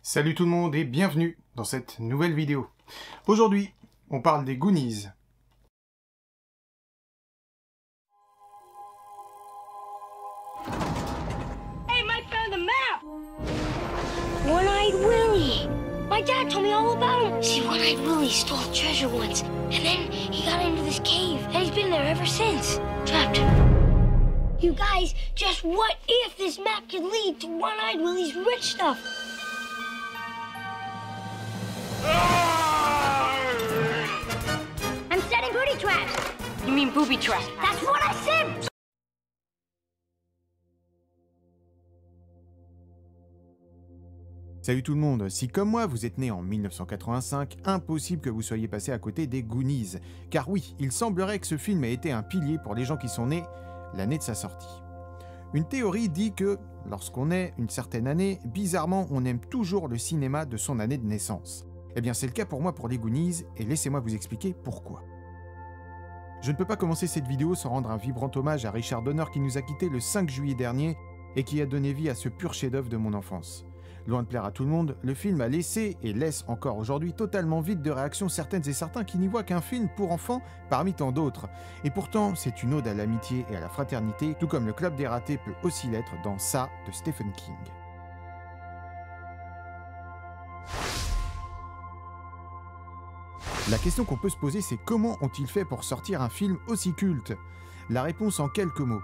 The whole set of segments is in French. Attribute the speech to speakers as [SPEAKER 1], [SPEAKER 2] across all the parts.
[SPEAKER 1] Salut tout le monde et bienvenue dans cette nouvelle vidéo. Aujourd'hui, on parle des Goonies.
[SPEAKER 2] Hey, Mike found a map! One-Eyed Willie! My dad told me all about him. See, One-Eyed Willie stole treasure once, and then he got into this cave, and he's been there ever since, trapped. You guys, just what if this map could lead to One-Eyed Willie's rich stuff? I'm setting booty traps. You mean booby traps? That's what I said!
[SPEAKER 1] Salut tout le monde, si comme moi vous êtes né en 1985, impossible que vous soyez passé à côté des Goonies. Car oui, il semblerait que ce film ait été un pilier pour les gens qui sont nés l'année de sa sortie. Une théorie dit que, lorsqu'on est une certaine année, bizarrement on aime toujours le cinéma de son année de naissance. Eh bien c'est le cas pour moi pour les Goonies, et laissez-moi vous expliquer pourquoi. Je ne peux pas commencer cette vidéo sans rendre un vibrant hommage à Richard Donner qui nous a quittés le 5 juillet dernier et qui a donné vie à ce pur chef-d'œuvre de mon enfance. Loin de plaire à tout le monde, le film a laissé et laisse encore aujourd'hui totalement vide de réactions certaines et certains qui n'y voient qu'un film pour enfants parmi tant d'autres. Et pourtant, c'est une ode à l'amitié et à la fraternité, tout comme le Club des ratés peut aussi l'être dans Ça de Stephen King. La question qu'on peut se poser, c'est comment ont-ils fait pour sortir un film aussi culte? La réponse en quelques mots.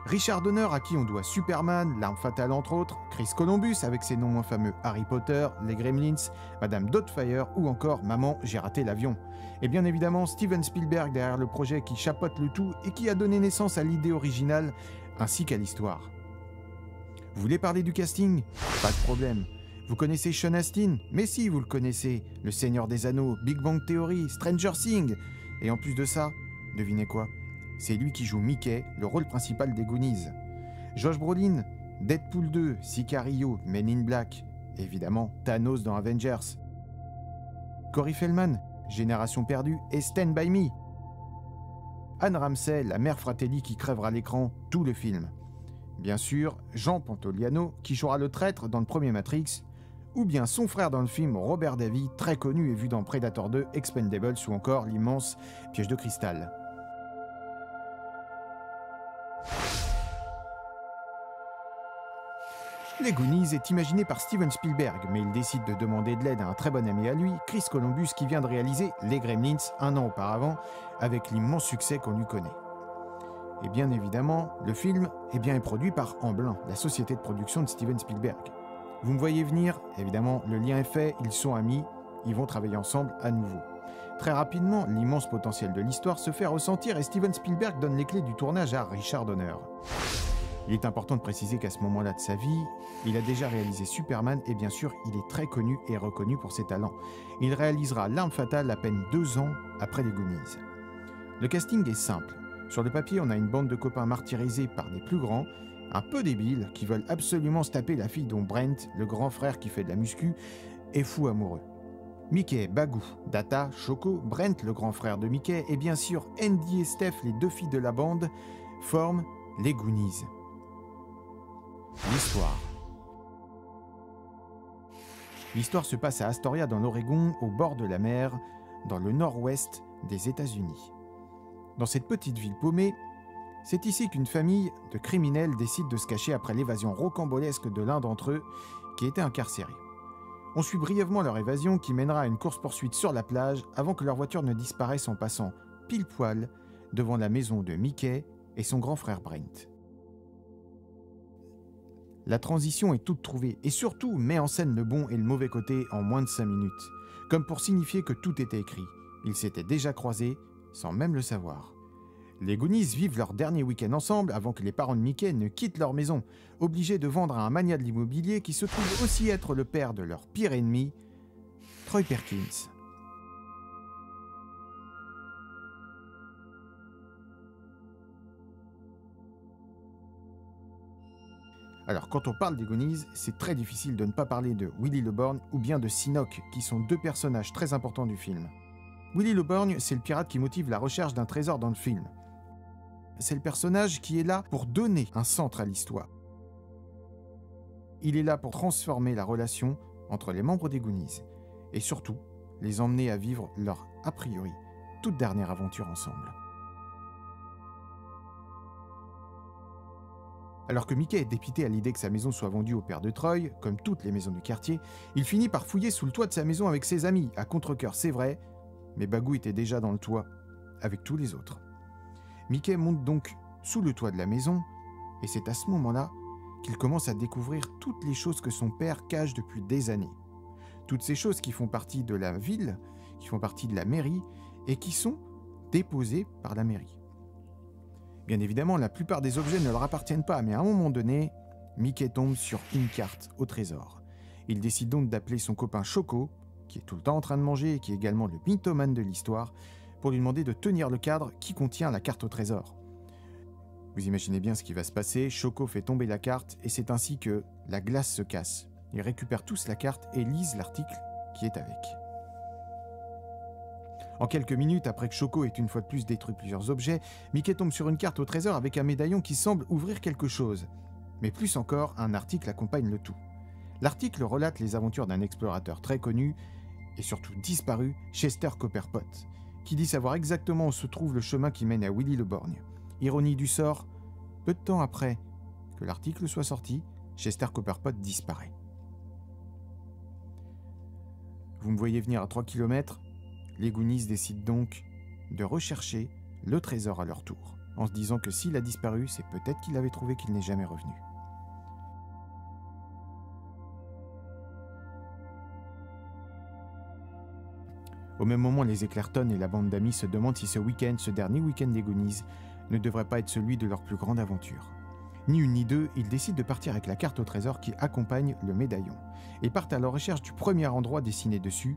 [SPEAKER 1] Richard Donner, à qui on doit Superman, L'Arme Fatale entre autres, Chris Columbus avec ses non moins fameux Harry Potter, Les Gremlins, Madame Doubtfire ou encore Maman, j'ai raté l'avion. Et bien évidemment Steven Spielberg derrière le projet qui chapeaute le tout et qui a donné naissance à l'idée originale ainsi qu'à l'histoire. Vous voulez parler du casting? Pas de problème. Vous connaissez Sean Astin? Mais si, vous le connaissez. Le Seigneur des Anneaux, Big Bang Theory, Stranger Things. Et en plus de ça, devinez quoi? C'est lui qui joue Mickey, le rôle principal des Goonies. Josh Brolin, Deadpool 2, Sicario, Men in Black. Évidemment, Thanos dans Avengers. Corey Feldman, Génération perdue et Stand By Me. Anne Ramsey, la mère Fratelli qui crèvera l'écran tout le film. Bien sûr, Jean Pantoliano, qui jouera le traître dans le premier Matrix, ou bien son frère dans le film Robert Davi, très connu et vu dans Predator 2, Expendables ou encore l'immense Piège de cristal. Les Goonies est imaginé par Steven Spielberg, mais il décide de demander de l'aide à un très bon ami à lui, Chris Columbus, qui vient de réaliser Les Gremlins un an auparavant, avec l'immense succès qu'on lui connaît. Et bien évidemment, le film est produit par Amblin, la société de production de Steven Spielberg. Vous me voyez venir, évidemment, le lien est fait, ils sont amis, ils vont travailler ensemble à nouveau. Très rapidement, l'immense potentiel de l'histoire se fait ressentir et Steven Spielberg donne les clés du tournage à Richard Donner. Il est important de préciser qu'à ce moment-là de sa vie, il a déjà réalisé Superman et bien sûr, il est très connu et reconnu pour ses talents. Il réalisera L'Arme Fatale à peine 2 ans après les Goonies. Le casting est simple. Sur le papier, on a une bande de copains martyrisés par les plus grands, un peu débiles, qui veulent absolument se taper la fille dont Brent, le grand frère qui fait de la muscu, est fou amoureux. Mickey, Bagou, Data, Choco, Brent, le grand frère de Mickey, et bien sûr Andy et Steph, les 2 filles de la bande, forment les Goonies. L'histoire. L'histoire se passe à Astoria dans l'Oregon, au bord de la mer, dans le nord-ouest des États-Unis. Dans cette petite ville paumée, c'est ici qu'une famille de criminels décide de se cacher après l'évasion rocambolesque de l'un d'entre eux qui était incarcéré. On suit brièvement leur évasion qui mènera à une course-poursuite sur la plage avant que leur voiture ne disparaisse en passant pile poil devant la maison de Mickey et son grand frère Brent. La transition est toute trouvée et surtout met en scène le bon et le mauvais côté en moins de 5 minutes, comme pour signifier que tout était écrit. Ils s'étaient déjà croisés sans même le savoir. Les Goonies vivent leur dernier week-end ensemble avant que les parents de Mickey ne quittent leur maison, obligés de vendre à un magnat de l'immobilier qui se trouve aussi être le père de leur pire ennemi, Troy Perkins. Alors, quand on parle des Goonies, c'est très difficile de ne pas parler de Willy le Borgne ou bien de Sinoc, qui sont 2 personnages très importants du film. Willy le Borgne, c'est le pirate qui motive la recherche d'un trésor dans le film. C'est le personnage qui est là pour donner un centre à l'histoire. Il est là pour transformer la relation entre les membres des Goonies, et surtout les emmener à vivre leur, a priori, toute dernière aventure ensemble. Alors que Mickey est dépité à l'idée que sa maison soit vendue au père de Troy, comme toutes les maisons du quartier, il finit par fouiller sous le toit de sa maison avec ses amis, à contre-cœur c'est vrai, mais Bagou était déjà dans le toit, avec tous les autres. Mickey monte donc sous le toit de la maison, et c'est à ce moment-là qu'il commence à découvrir toutes les choses que son père cache depuis des années. Toutes ces choses qui font partie de la ville, qui font partie de la mairie, et qui sont déposées par la mairie. Bien évidemment, la plupart des objets ne leur appartiennent pas, mais à un moment donné, Mickey tombe sur une carte au trésor. Il décide donc d'appeler son copain Choco, qui est tout le temps en train de manger et qui est également le mythomane de l'histoire, pour lui demander de tenir le cadre qui contient la carte au trésor. Vous imaginez bien ce qui va se passer, Choco fait tomber la carte et c'est ainsi que la glace se casse. Ils récupèrent tous la carte et lisent l'article qui est avec. En quelques minutes, après que Choco ait une fois de plus détruit plusieurs objets, Mickey tombe sur une carte au trésor avec un médaillon qui semble ouvrir quelque chose. Mais plus encore, un article accompagne le tout. L'article relate les aventures d'un explorateur très connu, et surtout disparu, Chester Copperpot, qui dit savoir exactement où se trouve le chemin qui mène à Willy le Borgne. Ironie du sort, peu de temps après que l'article soit sorti, Chester Copperpot disparaît. Vous me voyez venir à 3 km, les Goonies décident donc de rechercher le trésor à leur tour, en se disant que s'il a disparu, c'est peut-être qu'il avait trouvé qu'il n'est jamais revenu. Au même moment, les Éclairton et la bande d'amis se demandent si ce week-end, ce dernier week-end des Goonies, ne devrait pas être celui de leur plus grande aventure. Ni une ni deux, ils décident de partir avec la carte au trésor qui accompagne le médaillon, et partent à la recherche du premier endroit dessiné dessus,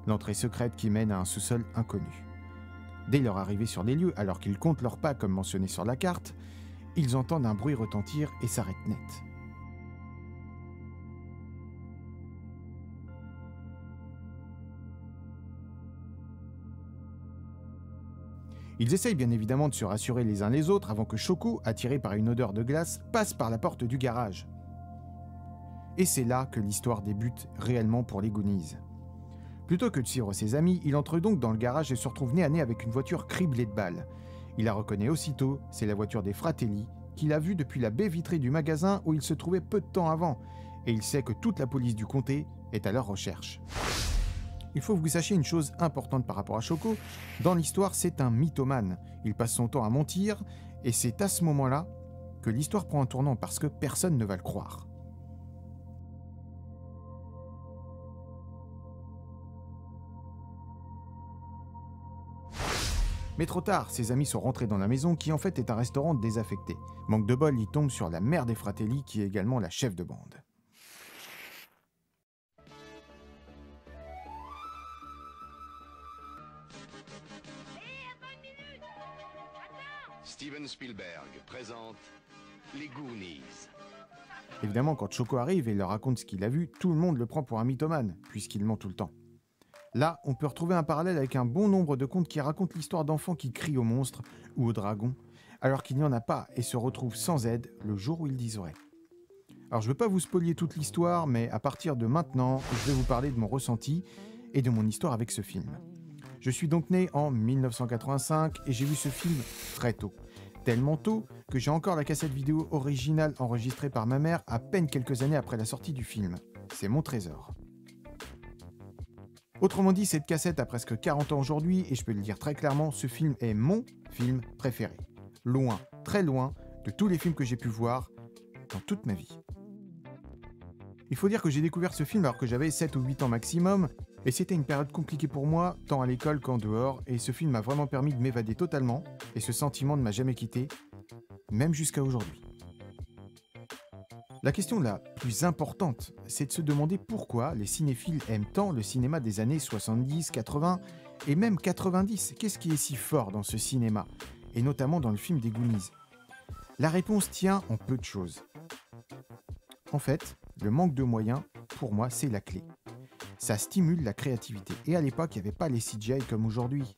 [SPEAKER 1] l'entrée secrète qui mène à un sous-sol inconnu. Dès leur arrivée sur les lieux, alors qu'ils comptent leurs pas comme mentionné sur la carte, ils entendent un bruit retentir et s'arrêtent net. Ils essayent bien évidemment de se rassurer les uns les autres avant que Choco, attiré par une odeur de glace, passe par la porte du garage. Et c'est là que l'histoire débute réellement pour les Goonies. Plutôt que de suivre ses amis, il entre donc dans le garage et se retrouve nez à nez avec une voiture criblée de balles. Il la reconnaît aussitôt, c'est la voiture des Fratelli, qu'il a vue depuis la baie vitrée du magasin où il se trouvait peu de temps avant, et il sait que toute la police du comté est à leur recherche. Il faut que vous sachiez une chose importante par rapport à Choco, dans l'histoire c'est un mythomane, il passe son temps à mentir, et c'est à ce moment-là que l'histoire prend un tournant parce que personne ne va le croire. Mais trop tard, ses amis sont rentrés dans la maison qui en fait est un restaurant désaffecté. Manque de bol, il tombe sur la mère des Fratelli qui est également la chef de bande.
[SPEAKER 3] Steven Spielberg présente les Goonies.
[SPEAKER 1] Évidemment, quand Choco arrive et leur raconte ce qu'il a vu, tout le monde le prend pour un mythomane, puisqu'il ment tout le temps. Là, on peut retrouver un parallèle avec un bon nombre de contes qui racontent l'histoire d'enfants qui crient aux monstres ou aux dragons, alors qu'il n'y en a pas et se retrouvent sans aide le jour où ils disent vrai. Alors je ne veux pas vous spoiler toute l'histoire, mais à partir de maintenant, je vais vous parler de mon ressenti et de mon histoire avec ce film. Je suis donc né en 1985 et j'ai vu ce film très tôt. Tellement tôt que j'ai encore la cassette vidéo originale enregistrée par ma mère à peine quelques années après la sortie du film. C'est mon trésor. Autrement dit, cette cassette a presque 40 ans aujourd'hui et je peux le dire très clairement, ce film est mon film préféré. Loin, très loin de tous les films que j'ai pu voir dans toute ma vie. Il faut dire que j'ai découvert ce film alors que j'avais 7 ou 8 ans maximum et c'était une période compliquée pour moi, tant à l'école qu'en dehors, et ce film m'a vraiment permis de m'évader totalement et ce sentiment ne m'a jamais quitté, même jusqu'à aujourd'hui. La question la plus importante, c'est de se demander pourquoi les cinéphiles aiment tant le cinéma des années 70, 80 et même 90. Qu'est-ce qui est si fort dans ce cinéma, et notamment dans le film des Goonies? La réponse tient en peu de choses. En fait, le manque de moyens, pour moi, c'est la clé. Ça stimule la créativité. Et à l'époque, il n'y avait pas les CGI comme aujourd'hui.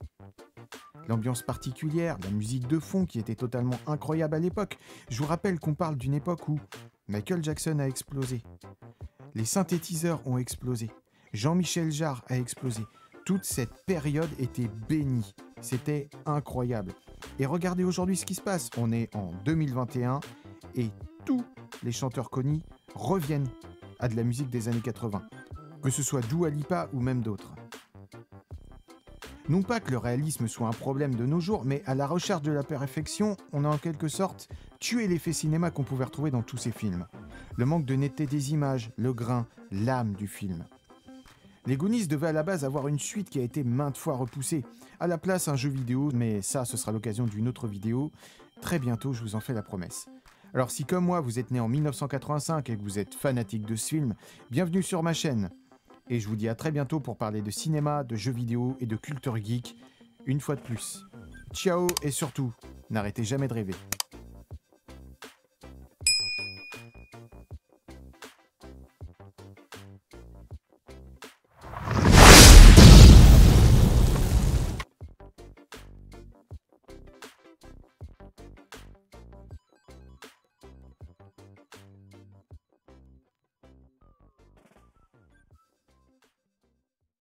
[SPEAKER 1] L'ambiance particulière, la musique de fond qui était totalement incroyable à l'époque. Je vous rappelle qu'on parle d'une époque où Michael Jackson a explosé. Les synthétiseurs ont explosé. Jean-Michel Jarre a explosé. Toute cette période était bénie. C'était incroyable. Et regardez aujourd'hui ce qui se passe. On est en 2021 et tous les chanteurs connus reviennent à de la musique des années 80. Que ce soit Dua Lipa ou même d'autres. Non pas que le réalisme soit un problème de nos jours, mais à la recherche de la perfection, on a en quelque sorte tué l'effet cinéma qu'on pouvait retrouver dans tous ces films. Le manque de netteté des images, le grain, l'âme du film. Les Goonies devaient à la base avoir une suite qui a été maintes fois repoussée. À la place, un jeu vidéo, mais ça, ce sera l'occasion d'une autre vidéo. Très bientôt, je vous en fais la promesse. Alors si comme moi, vous êtes né en 1985 et que vous êtes fanatique de ce film, bienvenue sur ma chaîne. Et je vous dis à très bientôt pour parler de cinéma, de jeux vidéo et de culture geek, une fois de plus. Ciao et surtout, n'arrêtez jamais de rêver.